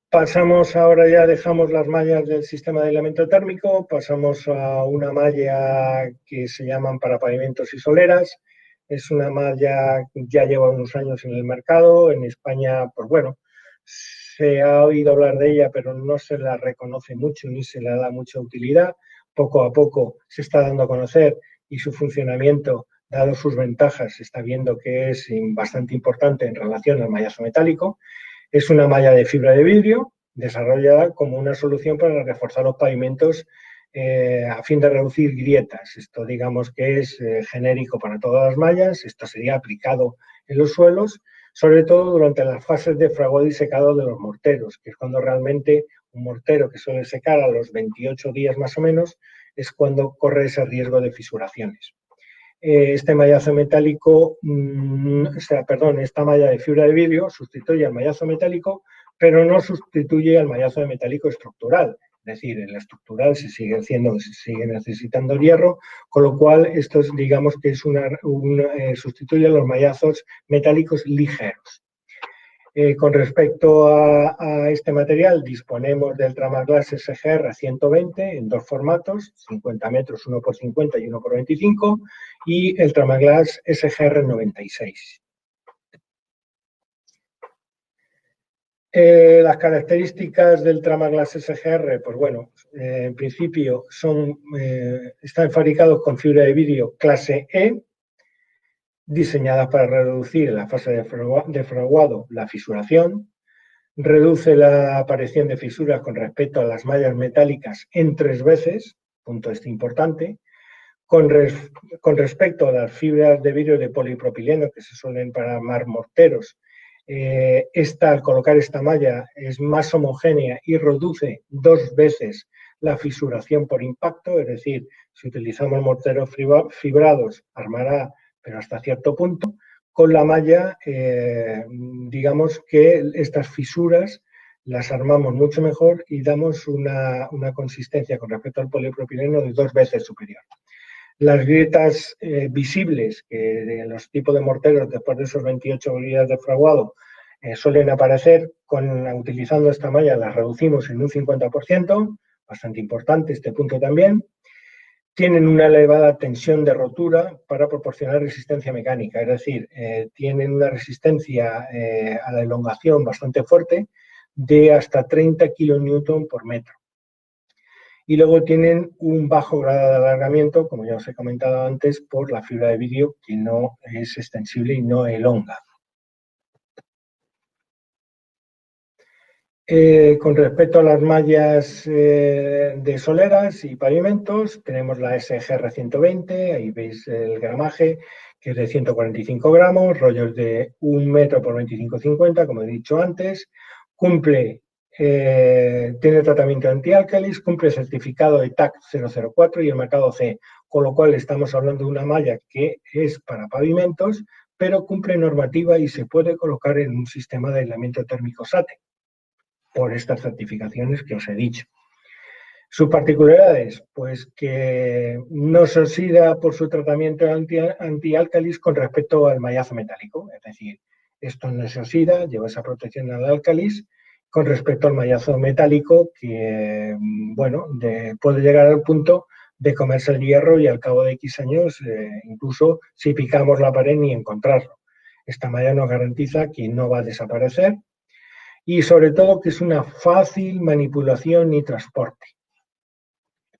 Pasamos ahora, ya dejamos las mallas del sistema de aislamiento térmico, pasamos a una malla que se llaman para pavimentos y soleras. Es una malla que ya lleva unos años en el mercado. En España, pues bueno, se ha oído hablar de ella, pero no se la reconoce mucho ni se le da mucha utilidad. Poco a poco se está dando a conocer y su funcionamiento, dado sus ventajas, se está viendo que es bastante importante en relación al mallazo metálico. Es una malla de fibra de vidrio desarrollada como una solución para reforzar los pavimentos a fin de reducir grietas. Esto digamos que es genérico para todas las mallas. Esto sería aplicado en los suelos, sobre todo durante las fases de fraguado y secado de los morteros, que es cuando realmente un mortero que suele secar a los 28 días más o menos, es cuando corre ese riesgo de fisuraciones. Este mallazo metálico, esta malla de fibra de vidrio sustituye al mallazo metálico, pero no sustituye al mallazo de metálico estructural. Es decir, en la estructural se sigue necesitando hierro, con lo cual esto digamos que es sustituye a los mallazos metálicos ligeros. Con respecto a este material, disponemos del Tramaglass SGR 120 en dos formatos, 50 metros, 1 por 50 y 1 por 25, y el Tramaglass SGR 96. Las características del Tramaglass SGR, pues bueno, en principio están fabricados con fibra de vidrio clase E, diseñadas para reducir en la fase de fraguado la fisuración, reduce la aparición de fisuras con respecto a las mallas metálicas en 3 veces, punto este importante. Con respecto a las fibras de vidrio de polipropileno que se suelen para armar morteros, al colocar esta malla es más homogénea y reduce 2 veces la fisuración por impacto, es decir, si utilizamos morteros fibrados, armará, pero hasta cierto punto. Con la malla, digamos que estas fisuras las armamos mucho mejor y damos una consistencia con respecto al polipropileno de 2 veces superior. Las grietas visibles de los tipos de morteros después de esos 28 días de fraguado suelen aparecer, utilizando esta malla las reducimos en un 50%, bastante importante este punto también. Tienen una elevada tensión de rotura para proporcionar resistencia mecánica, es decir, tienen una resistencia a la elongación bastante fuerte de hasta 30 kN por metro. Y luego tienen un bajo grado de alargamiento, como ya os he comentado antes, por la fibra de vidrio que no es extensible y no elonga. Con respecto a las mallas de soleras y pavimentos, tenemos la SGR 120, ahí veis el gramaje, que es de 145 gramos, rollos de 1 metro por 25,50, como he dicho antes, tiene tratamiento antiálcalis, cumple certificado de TAC 004 y el marcado C, con lo cual estamos hablando de una malla que es para pavimentos, pero cumple normativa y se puede colocar en un sistema de aislamiento térmico SATE, por estas certificaciones que os he dicho. Sus particularidades, pues que no se oxida por su tratamiento antiálcalis con respecto al mallazo metálico, es decir, esto no se oxida, lleva esa protección al álcalis con respecto al mallazo metálico que, bueno, puede llegar al punto de comerse el hierro y al cabo de X años, incluso si picamos la pared, ni encontrarlo. Esta malla nos garantiza que no va a desaparecer y sobre todo que es una fácil manipulación y transporte.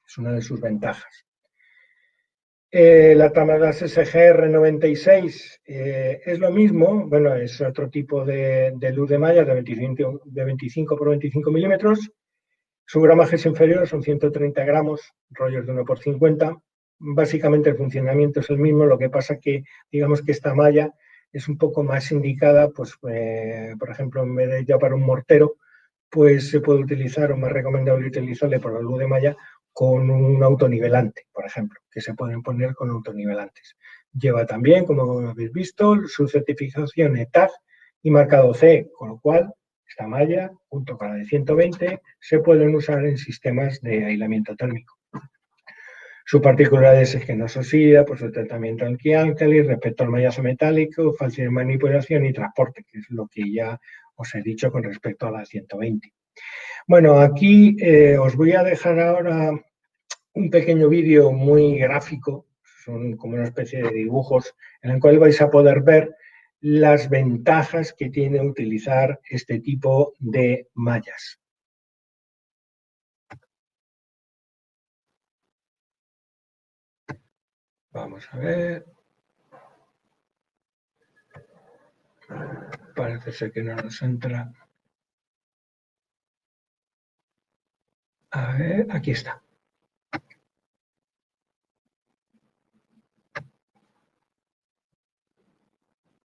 Es una de sus ventajas. La Tramaglass SGR 96 es lo mismo, bueno, es otro tipo de luz de malla de 25 por 25 milímetros. Su gramaje es inferior, son 130 gramos, rollos de 1 por 50. Básicamente el funcionamiento es el mismo, lo que pasa que digamos que esta malla es un poco más indicada, pues por ejemplo, en vez de ya para un mortero, pues se puede utilizar, o más recomendable utilizarle por la luz de malla, con un autonivelante, por ejemplo, que se pueden poner con autonivelantes. Lleva también, como habéis visto, su certificación ETAG y marcado C, con lo cual esta malla, junto con la de 120, se pueden usar en sistemas de aislamiento térmico. Su particularidad es que no se oxida por su tratamiento anti-álcali, respecto al mallazo metálico, fácil de manipulación y transporte, que es lo que ya os he dicho con respecto a la 120. Bueno, aquí os voy a dejar ahora un pequeño vídeo muy gráfico, son como una especie de dibujos, en el cual vais a poder ver las ventajas que tiene utilizar este tipo de mallas. Vamos a ver. Parece ser que no nos entra. A ver, aquí está.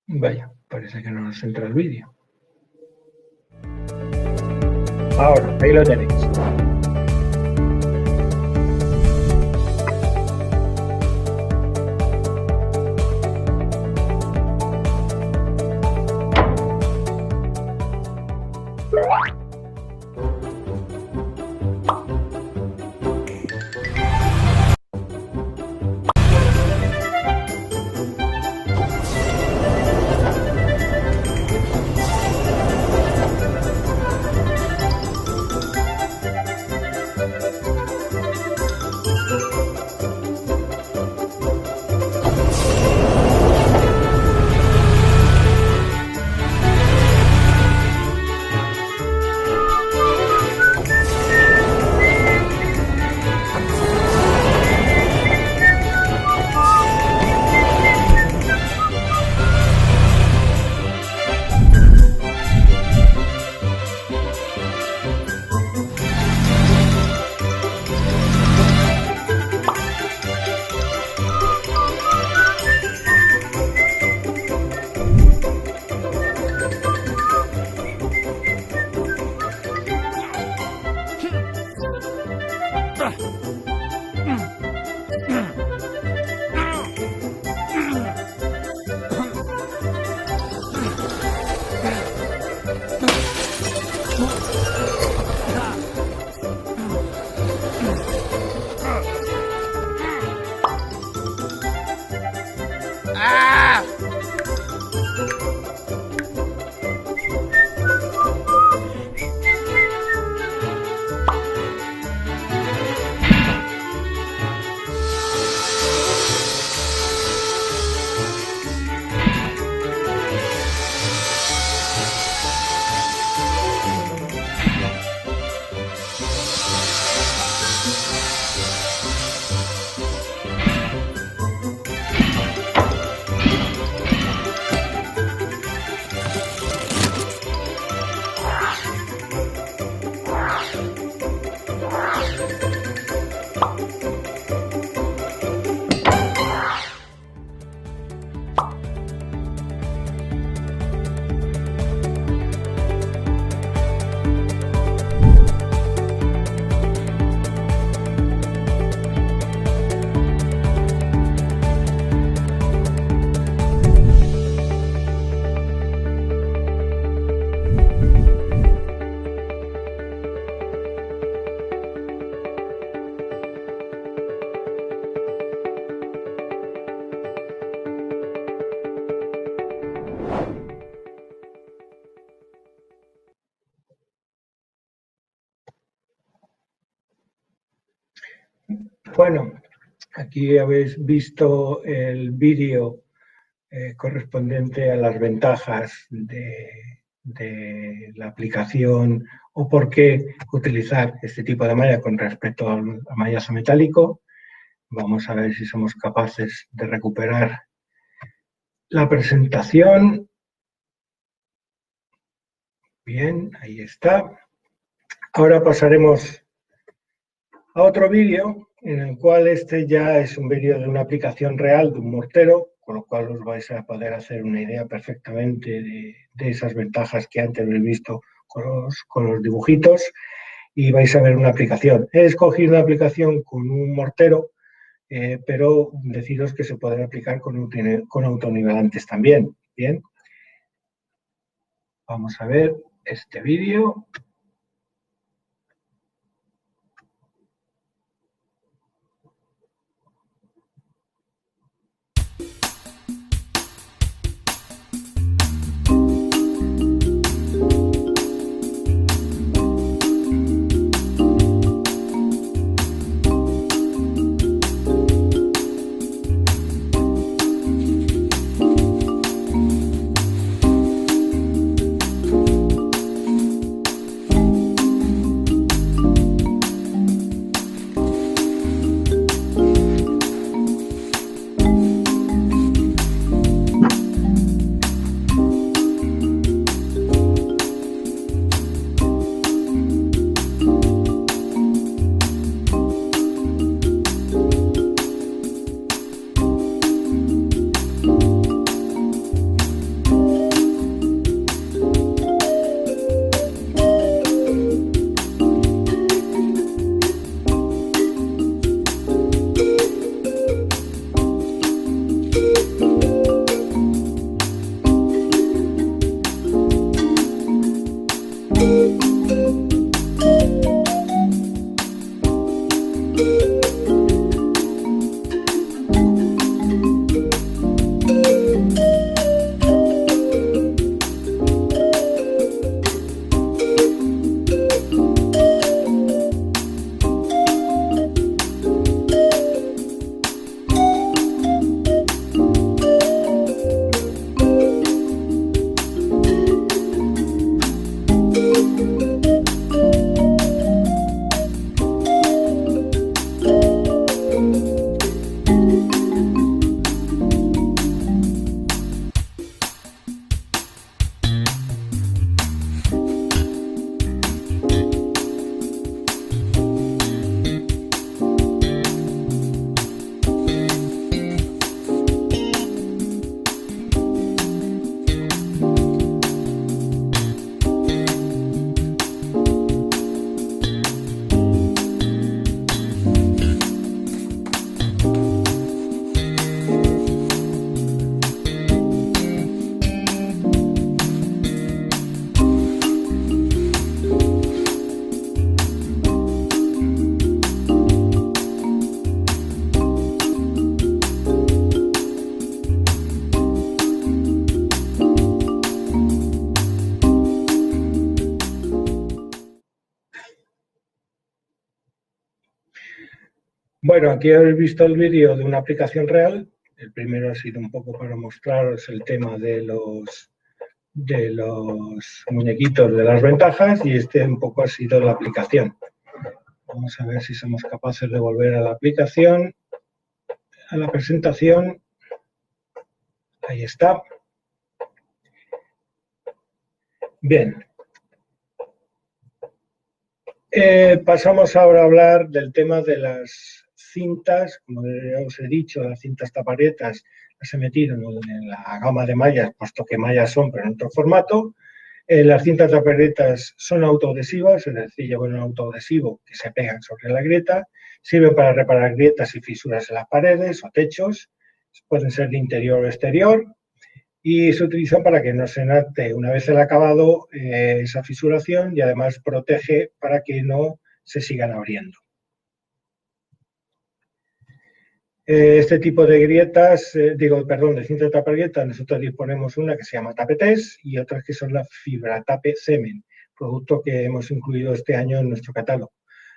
Vaya, parece que no nos entra el vídeo. Ahora, ahí lo tenéis. Bueno, aquí habéis visto el vídeo correspondiente a las ventajas de la aplicación o por qué utilizar este tipo de malla con respecto al mallazo metálico. Vamos a ver si somos capaces de recuperar la presentación. Bien, ahí está. Ahora pasaremos a otro vídeo en el cual este ya es un vídeo de una aplicación real de un mortero, con lo cual os vais a poder hacer una idea perfectamente de esas ventajas que antes habéis visto con los dibujitos. y vais a ver una aplicación. He escogido una aplicación con un mortero, pero deciros que se pueden aplicar con autonivelantes también. Bien, vamos a ver este vídeo. Bueno, aquí habéis visto el vídeo de una aplicación real. El primero ha sido un poco para mostraros el tema de los muñequitos de las ventajas y este un poco ha sido la aplicación. Vamos a ver si somos capaces de volver a la aplicación, a la presentación. Ahí está. Bien. Pasamos ahora a hablar del tema de las cintas. Como ya os he dicho, las cintas taparetas las he metido en la gama de mallas, puesto que mallas son, pero en otro formato. Las cintas taparetas son autoadhesivas, es decir, llevan un autoadhesivo que se pegan sobre la grieta. Sirven para reparar grietas y fisuras en las paredes o techos. Pueden ser de interior o exterior. Y se utilizan para que no se note una vez el acabado esa fisuración y además protege para que no se sigan abriendo. Este tipo de grietas, de cinta tapagrietas, nosotros disponemos una que se llama Tapetés y otras que son la Fibratape Cemen, producto que hemos incluido este año en nuestro catálogo.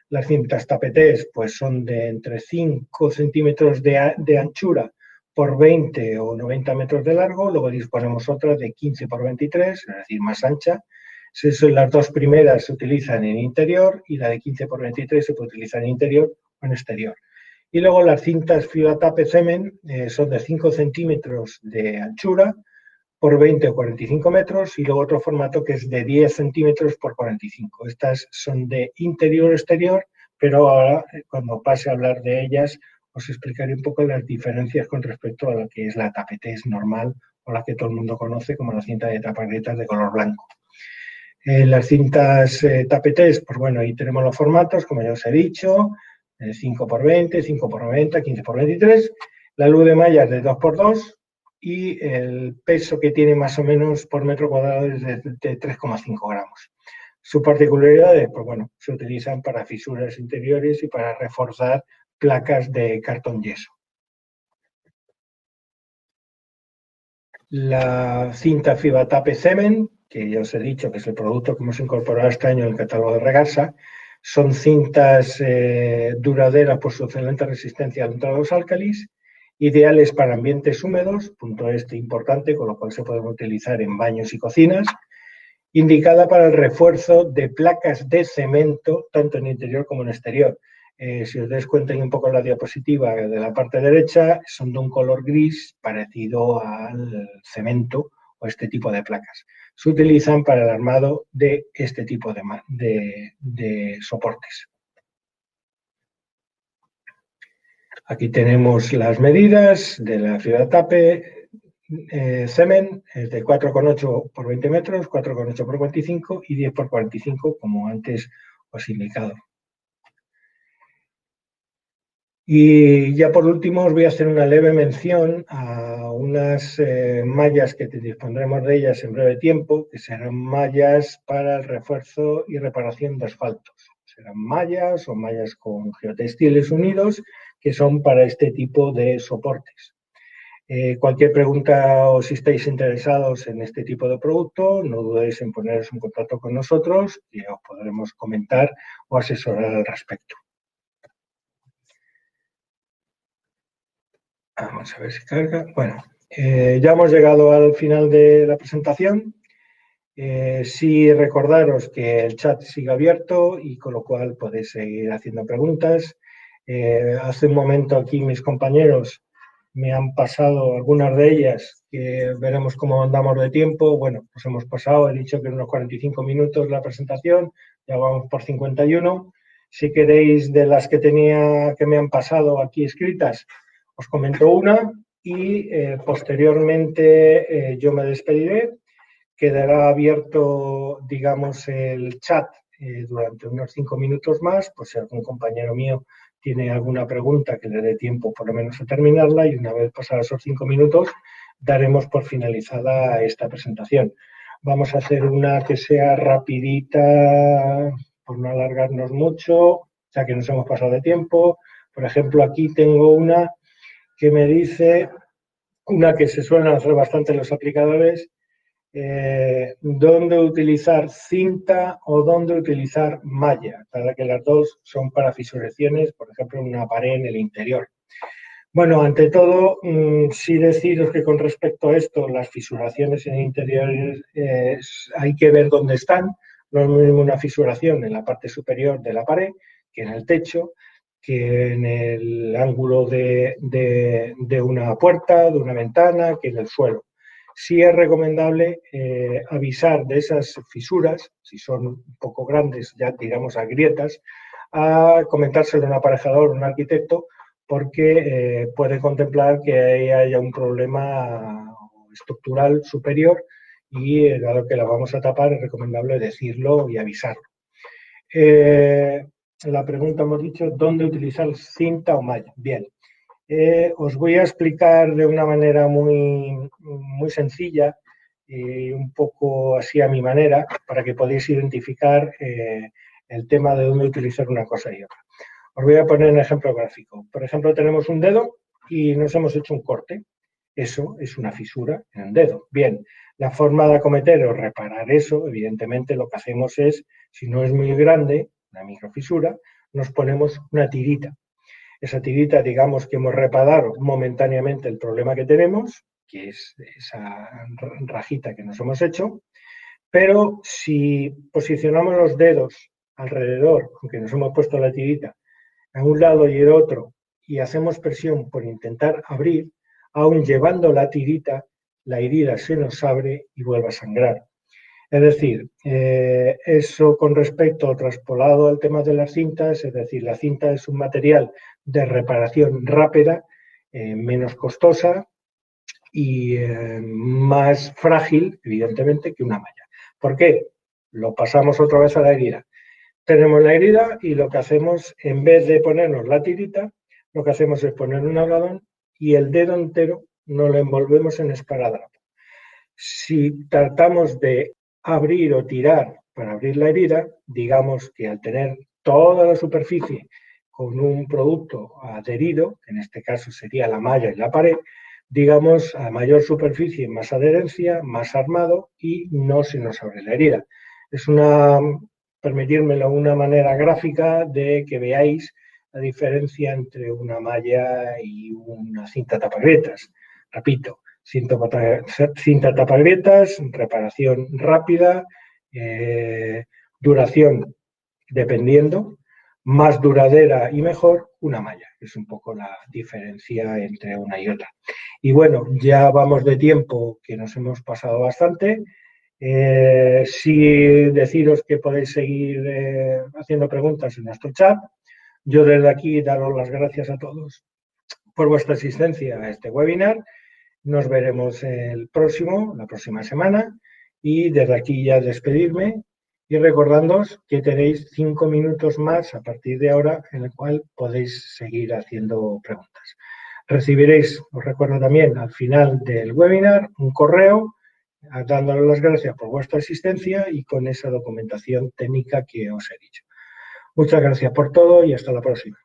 Las cintas Tapetés pues, son de entre 5 centímetros de anchura por 20 o 90 metros de largo, luego disponemos otras de 15 por 23, es decir, más ancha. Las dos primeras se utilizan en interior y la de 15 por 23 se puede utilizar en interior o en exterior. Y luego las cintas Fibratape Cemen son de 5 centímetros de anchura por 20 o 45 metros y luego otro formato que es de 10 centímetros por 45. Estas son de interior-exterior, pero ahora cuando pase a hablar de ellas os explicaré un poco las diferencias con respecto a lo que es la tapetés normal o la que todo el mundo conoce como la cinta de tapagrietas de color blanco. Las cintas tapetes, pues bueno, ahí tenemos los formatos, como ya os he dicho, 5x20, 5x90, 15x23, la luz de malla es de 2x2 y el peso que tiene más o menos por metro cuadrado es de 3,5 gramos. Sus particularidades, pues bueno, se utilizan para fisuras interiores y para reforzar placas de cartón yeso. La cinta Fibatape Cement, que ya os he dicho que es el producto que hemos incorporado este año en el catálogo de Regasa, son cintas duraderas por su excelente resistencia contra los álcalis, ideales para ambientes húmedos, punto este importante, con lo cual se pueden utilizar en baños y cocinas, indicada para el refuerzo de placas de cemento, tanto en interior como en exterior. Si os dais cuenta un poco en la diapositiva de la parte derecha, son de un color gris parecido al cemento o este tipo de placas. Se utilizan para el armado de este tipo de soportes. Aquí tenemos las medidas de la Fibatape Cement, es de 4,8 por 20 metros, 4,8 por 45 y 10 por 45, como antes os he indicado. Y ya por último os voy a hacer una leve mención a unas mallas que dispondremos de ellas en breve tiempo, que serán mallas para el refuerzo y reparación de asfaltos. Serán mallas o mallas con geotextiles unidos, que son para este tipo de soportes. Cualquier pregunta o si estáis interesados en este tipo de producto, no dudéis en poneros en contacto con nosotros y os podremos comentar o asesorar al respecto. Vamos a ver si carga. Bueno, ya hemos llegado al final de la presentación. Sí recordaros que el chat sigue abierto y con lo cual podéis seguir haciendo preguntas. Hace un momento aquí mis compañeros me han pasado algunas de ellas, que veremos cómo andamos de tiempo. Bueno, pues hemos pasado, he dicho que unos 45 minutos la presentación, ya vamos por 51. Si queréis de las que me han pasado aquí escritas, os comento una y posteriormente yo me despediré. Quedará abierto, digamos, el chat durante unos 5 minutos más, por si algún compañero mío tiene alguna pregunta que le dé tiempo por lo menos a terminarla, y una vez pasados esos 5 minutos daremos por finalizada esta presentación. Vamos a hacer una que sea rapidita, por no alargarnos mucho, ya que nos hemos pasado de tiempo. Por ejemplo, aquí tengo una que me dice, una que se suelen hacer bastante los aplicadores, dónde utilizar cinta o dónde utilizar malla, para que las dos son para fisuraciones, por ejemplo, en una pared en el interior. Bueno, ante todo, sí deciros que con respecto a esto, las fisuraciones en interiores hay que ver dónde están. No es mismo una fisuración en la parte superior de la pared que en el techo, que en el ángulo de una puerta, de una ventana, que en el suelo. Sí es recomendable avisar de esas fisuras, si son un poco grandes, ya digamos a grietas, a comentárselo a un aparejador o un arquitecto, porque puede contemplar que ahí haya un problema estructural superior y dado que la vamos a tapar es recomendable decirlo y avisarlo. La pregunta hemos dicho, ¿dónde utilizar cinta o malla? Bien, os voy a explicar de una manera muy sencilla y un poco así a mi manera para que podáis identificar el tema de dónde utilizar una cosa y otra. Os voy a poner un ejemplo gráfico. Por ejemplo, tenemos un dedo y nos hemos hecho un corte. Eso es una fisura en el dedo. Bien, la forma de acometer o reparar eso, evidentemente lo que hacemos es, si no es muy grande, una microfisura, nos ponemos una tirita. Esa tirita, digamos que hemos reparado momentáneamente el problema que tenemos, que es esa rajita que nos hemos hecho, pero si posicionamos los dedos alrededor, aunque nos hemos puesto la tirita, a un lado y el otro, y hacemos presión por intentar abrir, aún llevando la tirita, la herida se nos abre y vuelve a sangrar. Es decir, eso con respecto traspolado al tema de las cintas, es decir, la cinta es un material de reparación rápida, menos costosa y más frágil, evidentemente, que una malla. ¿Por qué? lo pasamos otra vez a la herida. Tenemos la herida y lo que hacemos, en vez de ponernos la tirita, lo que hacemos es poner un algodón y el dedo entero nos lo envolvemos en esparadrapo. Si tratamos de abrir o tirar para abrir la herida, digamos que al tener toda la superficie con un producto adherido, en este caso sería la malla y la pared, digamos a mayor superficie, más adherencia, más armado y no se nos abre la herida. Es permitírmelo, una manera gráfica de que veáis la diferencia entre una malla y una cinta tapagrietas. Repito, cinta tapagrietas, reparación rápida, duración dependiendo, más duradera y mejor una malla. Es un poco la diferencia entre una y otra. Y bueno, ya vamos de tiempo, que nos hemos pasado bastante. Sí, deciros que podéis seguir haciendo preguntas en nuestro chat. Yo desde aquí daros las gracias a todos por vuestra asistencia a este webinar. Nos veremos la próxima semana, y desde aquí ya despedirme y recordándoos que tenéis 5 minutos más a partir de ahora en el cual podéis seguir haciendo preguntas. Recibiréis, os recuerdo también, al final del webinar un correo dándoles las gracias por vuestra asistencia y con esa documentación técnica que os he dicho. Muchas gracias por todo y hasta la próxima.